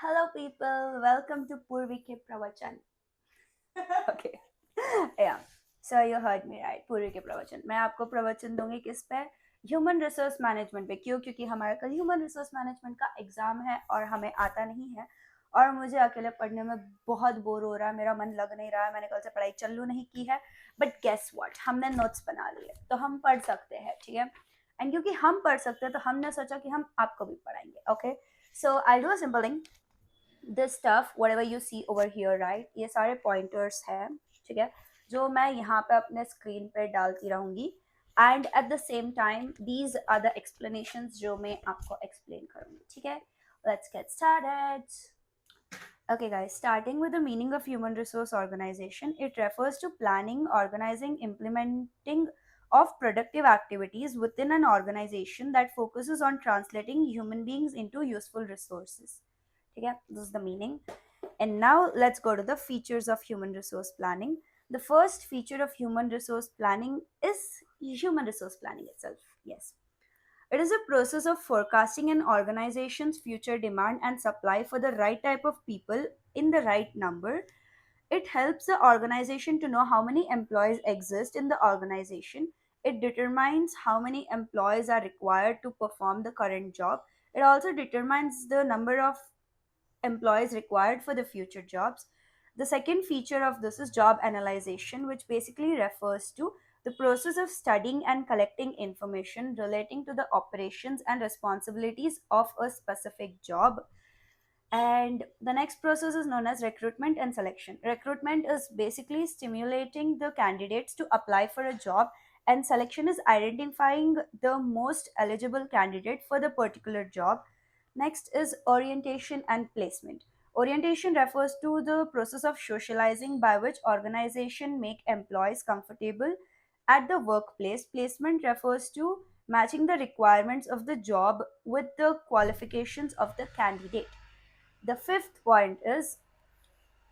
Hello, people. Welcome to Purvi ke Pravachan. Okay. Yeah. So you heard me right. पूर्वी के प्रवचन मैं आपको प्रवचन दूंगी किस पे ह्यूमन रिसोर्स मैनेजमेंट पे क्योंकि हमारा कल ह्यूमन रिसोर्स मैनेजमेंट का एग्जाम है और हमें आता नहीं है और मुझे अकेले पढ़ने में बहुत बोर हो रहा है मेरा मन लग नहीं रहा है मैंने कल से पढ़ाई चालू नहीं की है बट गेस व्हाट हमने नोट्स बना लिए तो हम पढ़ सकते हैं ठीक है एंड क्योंकि हम पढ़ सकते हैं तो हमने सोचा कि हम आपको भी पढ़ाएंगे okay so I do a simple thing this stuff whatever you see over here right ये सारे पॉइंटर्स हैं ठीक है जो मैं यहाँ पे अपने स्क्रीन पे डालती रहूंगी and at the same time these are the explanations जो मैं आपको एक्सप्लेन करूंगी ठीक है let's get started. Okay, guys, starting with the meaning of human resource organization, it refers to planning, organizing, implementing of productive activities within an organization that focuses on translating human beings into useful resources. Okay, this is the meaning. And now let's go to the features of human resource planning. The first feature of human resource planning is human resource planning itself. Yes. It is a process of forecasting an organization's future demand and supply for the right type of people in the right number. It helps the organization to know how many employees exist in the organization. It determines how many employees are required to perform the current job. It also determines the number of employees required for the future jobs. The second feature of this is job analyzation, which basically refers to the process of studying and collecting information relating to the operations and responsibilities of a specific job. And the next process is known as recruitment and selection. Recruitment is basically stimulating the candidates to apply for a job, and selection is identifying the most eligible candidate for the particular job. Next is orientation and placement. Orientation refers to the process of socializing by which organization make employees comfortable at the workplace. Placement refers to matching the requirements of the job with the qualifications of the candidate. The fifth point is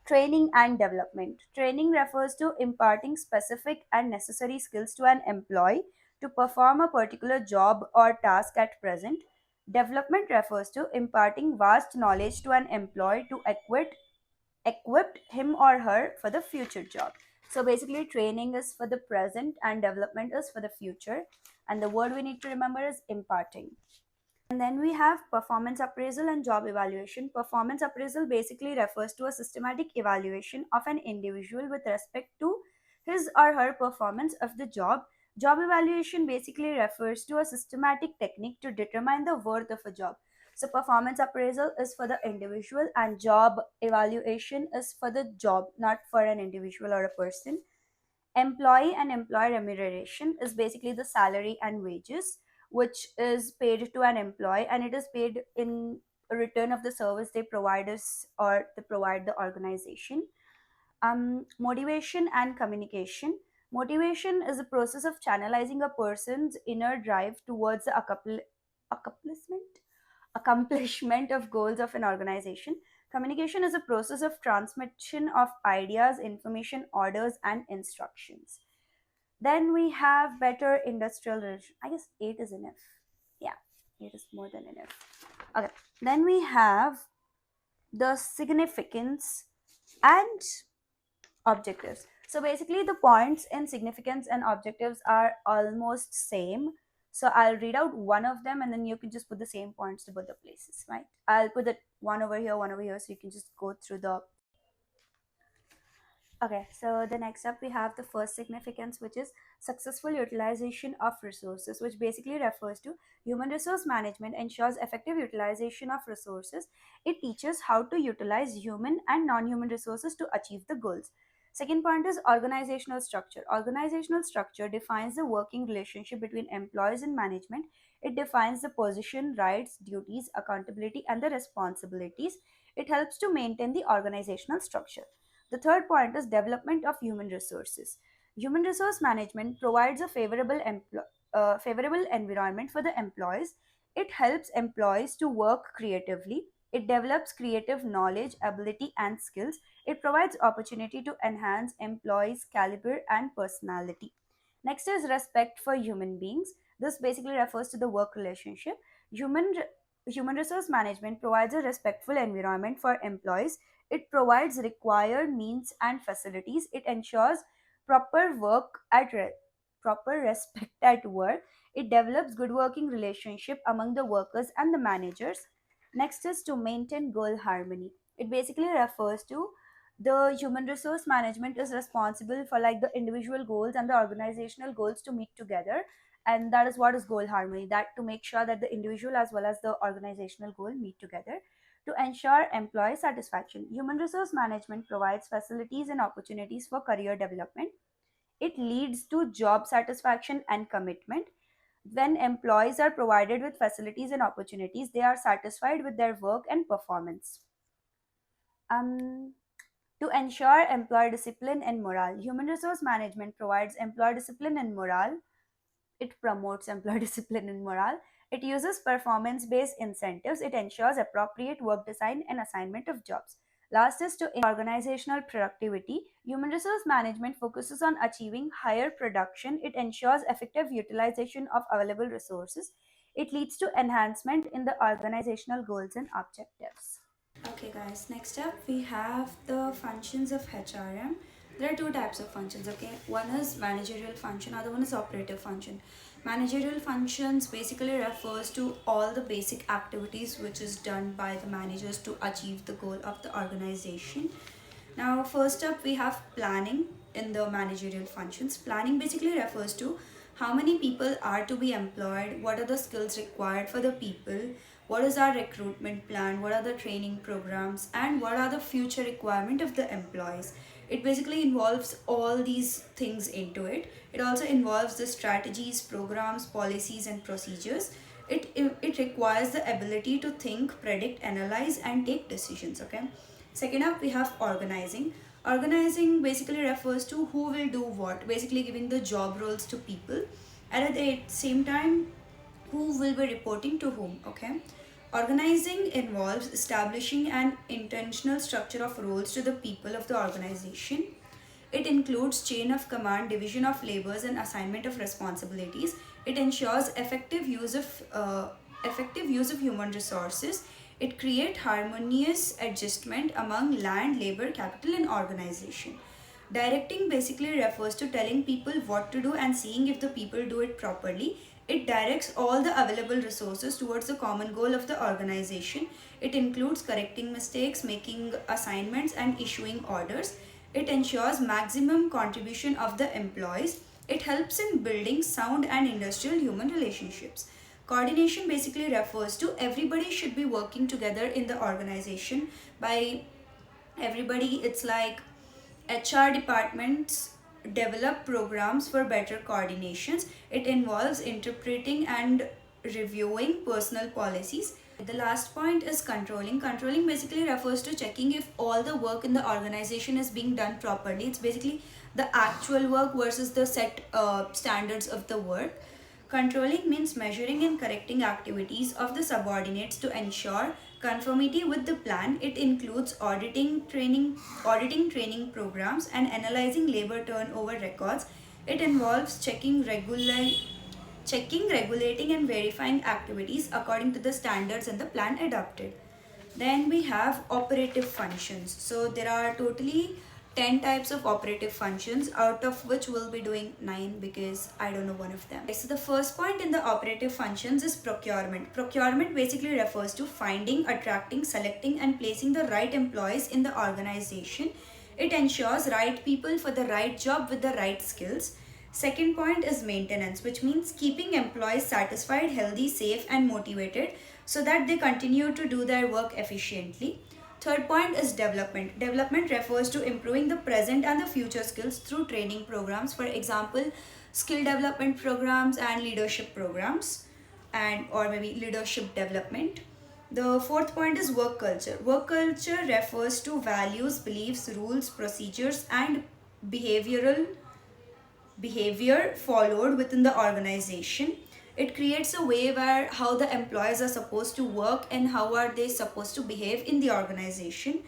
training and development. Training refers to imparting specific and necessary skills to an employee to perform a particular job or task at present. Development refers to imparting vast knowledge to an employee to equip him or her for the future job. So basically, training is for the present and development is for the future. And the word we need to remember is imparting. And then we have performance appraisal and job evaluation. Performance appraisal basically refers to a systematic evaluation of an individual with respect to his or her performance of the job. Job evaluation basically refers to a systematic technique to determine the worth of a job. So, performance appraisal is for the individual, and job evaluation is for the job, not for an individual or a person. Employee and employer remuneration is basically the salary and wages which is paid to an employee, and it is paid in return of the service they provide us or they provide the organization. Motivation and communication. Motivation is a process of channelizing a person's inner drive towards the accomplishment accomplishment of goals of an organization. Communication is a process of transmission of ideas, information, orders, and instructions. Then we have better industrial relation. I guess 8 is enough. Yeah, 8 is more than enough. Okay. Then we have the significance and objectives. So basically the points in significance and objectives are almost same. So I'll read out one of them and then you can just put the same points to both the places, right? I'll put the one over here so you can just go through the. Okay, so the next up we have the first significance, which is successful utilization of resources, which basically refers to human resource management ensures effective utilization of resources. It teaches how to utilize human and non-human resources to achieve the goals. Second point is organizational structure. Organizational structure defines the working relationship between employees and management. It defines the position, rights, duties, accountability, and the responsibilities. It helps to maintain the organizational structure. The third point is development of human resources. Human resource management provides a favorable environment for the employees. It helps employees to work creatively. It develops creative knowledge, ability, and skills. It provides opportunity to enhance employees' caliber and personality. Next is respect for human beings. This basically refers to the work relationship. Human human resource management provides a respectful environment for employees. It provides required means and facilities. It ensures proper work at proper respect at work. It develops good working relationship among the workers and the managers. Next is to maintain goal harmony. It basically refers to the human resource management is responsible for like the individual goals and the organizational goals to meet together, and that is what is goal harmony, that to make sure that the individual as well as the organizational goal meet together. To ensure employee satisfaction, human resource management provides facilities and opportunities for career development. It leads to job satisfaction and commitment. When employees are provided with facilities and opportunities, they are satisfied with their work and performance. um to ensure employee discipline and morale, human resource management provides employee discipline and morale. It promotes employee discipline and morale. It uses performance based incentives. It ensures appropriate work design and assignment of jobs. Last is to organizational productivity. Human resource management focuses on achieving higher production. It ensures effective utilization of available resources. It leads to enhancement in the organizational goals and objectives. Okay, guys, next up we have the functions of HRM. There are two types of functions, okay? One is managerial function, other one is operative function. Managerial functions basically refers to all the basic activities which is done by the managers to achieve the goal of the organization. Now, first up, we have planning in the managerial functions. Planning basically refers to how many people are to be employed, what are the skills required for the people, what is our recruitment plan, what are the training programs, and what are the future requirement of the employees. It basically involves all these things into it. It also involves the strategies, programs, policies, and procedures. It requires the ability to think, predict, analyze, and take decisions. Okay. Second up, we have organizing. Organizing basically refers to who will do what, basically giving the job roles to people, and at the same time, who will be reporting to whom. Okay. Organizing involves establishing an intentional structure of roles to the people of the organization. It includes chain of command, division of labors, and assignment of responsibilities. It ensures effective use of human resources. It creates harmonious adjustment among land, labor, capital, and organization. Directing basically refers to telling people what to do and seeing if the people do it properly. It directs all the available resources towards the common goal of the organization. It includes correcting mistakes, making assignments, and issuing orders. It ensures maximum contribution of the employees. It helps in building sound and industrial human relationships. Coordination basically refers to everybody should be working together in the organization. By everybody, it's like HR departments develop programs for better coordinations. It involves interpreting and reviewing personal policies. The last point is controlling. Controlling basically refers to checking if all the work in the organization is being done properly. It's basically the actual work versus the set standards of the work. Controlling means measuring and correcting activities of the subordinates to ensure conformity with the plan. It includes auditing training programs, and analyzing labor turnover records. It involves checking, regulating, and verifying activities according to the standards and the plan adopted. Then we have operative functions. So there are totally 10 types of operative functions, out of which we'll be doing 9 because I don't know one of them. Okay, so the first point in the operative functions is procurement. Procurement basically refers to finding, attracting, selecting, and placing the right employees in the organization. It ensures right people for the right job with the right skills. Second point is maintenance, which means keeping employees satisfied, healthy, safe, and motivated so that they continue to do their work efficiently. Third point is development. Development refers to improving the present and the future skills through training programs, for example, skill development programs and leadership programs, and or maybe leadership development. The fourth point is work culture. Work culture refers to values, beliefs, rules, procedures, and behavior followed within the organization. It creates a way where how the employees are supposed to work and how are they supposed to behave in the organization.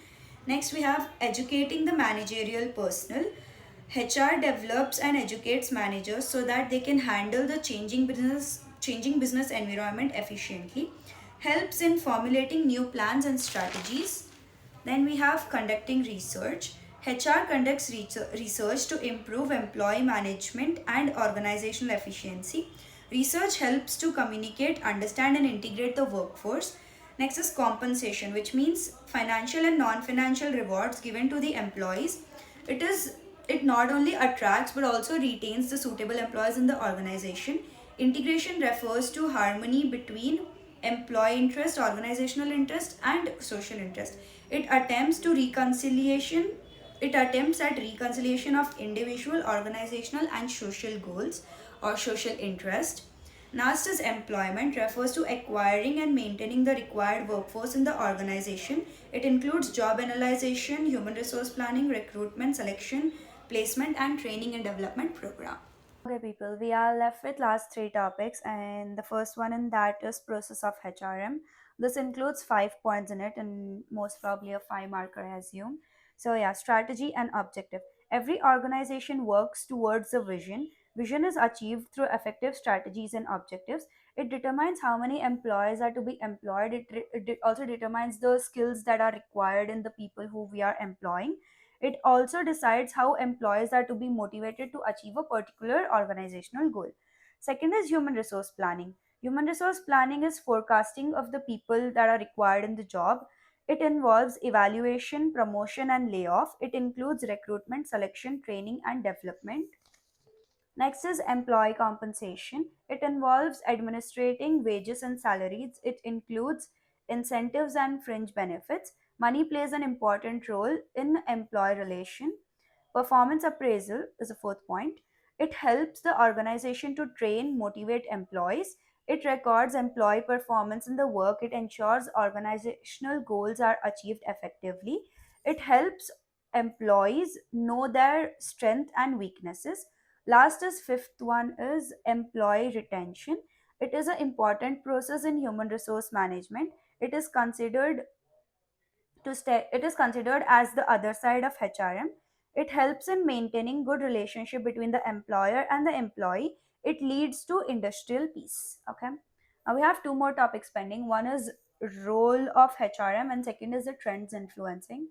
Next, we have educating the managerial personnel. HR develops and educates managers so that they can handle the changing business environment efficiently. helps in formulating new plans and strategies. Then we have conducting research. HR conducts research to improve employee management and organizational efficiency. Research helps to communicate, understand, and integrate the workforce. Next is compensation, which means financial and non-financial rewards given to the employees. It is it not only attracts but also retains the suitable employees in the organization. Integration refers to harmony between employee interest, organizational interest, and social interest. It attempts to reconciliation. It attempts at reconciliation of individual, organizational, and social goals or social interest. Next is employment, refers to acquiring and maintaining the required workforce in the organization. It includes job analyzation, human resource planning, recruitment, selection, placement, and training and development program. Okay, people, we are left with last three topics, and the first one in that is process of HRM. This includes 5 points in it, and most probably a 5 marker, I assume. So, yeah, strategy and objective. Every organization works towards a vision. Vision is achieved through effective strategies and objectives. It determines how many employees are to be employed. It also determines the skills that are required in the people who we are employing. It also decides how employees are to be motivated to achieve a particular organizational goal. Second is human resource planning. Human resource planning is forecasting of the people that are required in the job. It involves evaluation, promotion, and layoff. It includes recruitment, selection, training, and development. Next is employee compensation. It involves administrating wages and salaries. It includes incentives and fringe benefits. Money plays an important role in employee relation. Performance appraisal is a fourth point. It helps the organization to train, motivate employees. It records employee performance in the work. It ensures organizational goals are achieved effectively. It helps employees know their strength and weaknesses. Last is fifth one is employee retention. It is an important process in human resource management. It is considered it is considered as the other side of HRM. It helps in maintaining good relationship between the employer and the employee. It leads to industrial peace. Okay. Now we have two more topics pending. One is role of HRM and second is the trends influencing.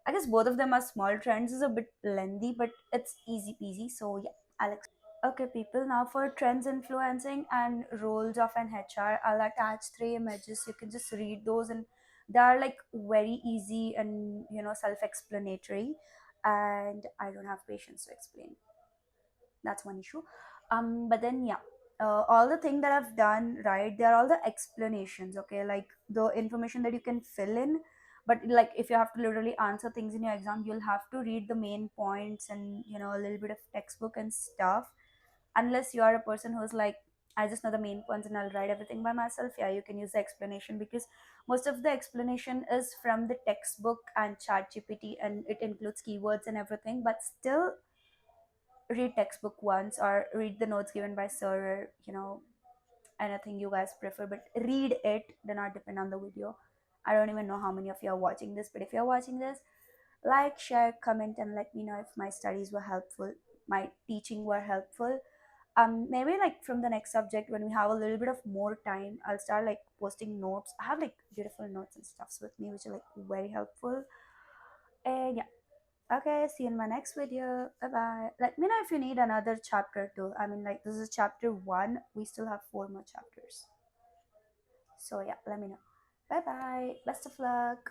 I guess both of them are small. Trends is a bit lengthy, but it's easy peasy. So yeah, Alex. Okay, people. Now for trends influencing and roles of an HR, I'll attach three images. You can just read those, and they are like very easy and self-explanatory. And I don't have patience to explain. That's one issue. But then yeah, all the thing that I've done right, they're all the explanations. Okay, like the information that you can fill in. But like if you have to literally answer things in your exam, you'll have to read the main points and a little bit of textbook and stuff, unless you are a person who's like, I just know the main points and I'll write everything by myself. Yeah, you can use the explanation because most of the explanation is from the textbook and chat gpt and it includes keywords and everything. But still, read textbook once or read the notes given by sir, or anything you guys prefer, but read it. Do not depend on the video. I don't even know how many of you are watching this, but if you're watching this, like, share, comment, and let me know if my studies were helpful, my teaching were helpful. Maybe like from the next subject, when we have a little bit of more time, I'll start like posting notes. I have like beautiful notes and stuffs with me which are like very helpful. And yeah, okay, see you in my next video. Bye bye. Let me know if you need another chapter too. I mean, like, this is chapter one, we still have four more chapters. So yeah, let me know. Bye bye, best of luck.